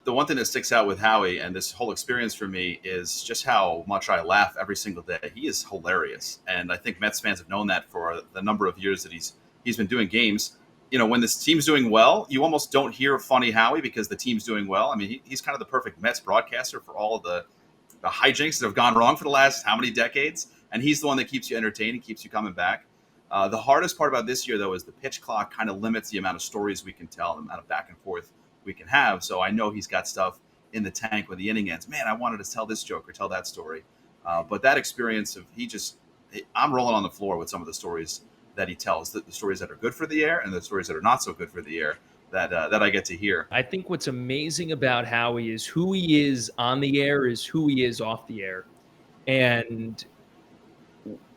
the one thing that sticks out with Howie and this whole experience for me is just how much I laugh every single day. He is hilarious, and I think Mets fans have known that for the number of years that he's been doing games. When this team's doing well, you almost don't hear funny Howie because the team's doing well. I mean, he's kind of the perfect Mets broadcaster for all of the hijinks that have gone wrong for the last how many decades, and he's the one that keeps you entertained and keeps you coming back. The hardest part about this year, though, is the pitch clock kind of limits the amount of stories we can tell, the amount of back and forth we can have. So I know he's got stuff in the tank when the inning ends. Man, I wanted to tell this joke or tell that story. But that experience of I'm rolling on the floor with some of the stories that he tells, the stories that are good for the air and the stories that are not so good for the air that I get to hear. I think what's amazing about Howie is who he is on the air is who he is off the air. And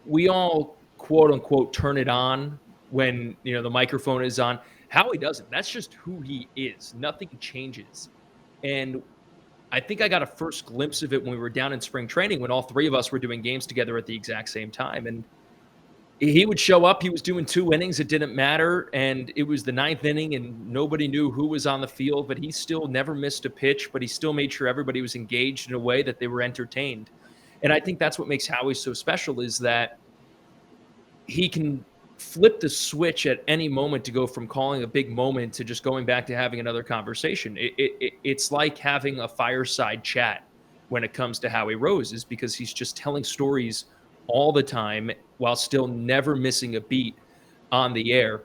we all, quote unquote, turn it on when, the microphone is on. Howie doesn't. That's just who he is. Nothing changes. And I think I got a first glimpse of it when we were down in spring training when all three of us were doing games together at the exact same time. And he would show up. He was doing 2 innings. It didn't matter. And it was the 9th inning and nobody knew who was on the field, but he still never missed a pitch, but he still made sure everybody was engaged in a way that they were entertained. And I think that's what makes Howie so special is that he can flip the switch at any moment to go from calling a big moment to just going back to having another conversation. It's like having a fireside chat when it comes to Howie Rose, is because he's just telling stories all the time while still never missing a beat on the air.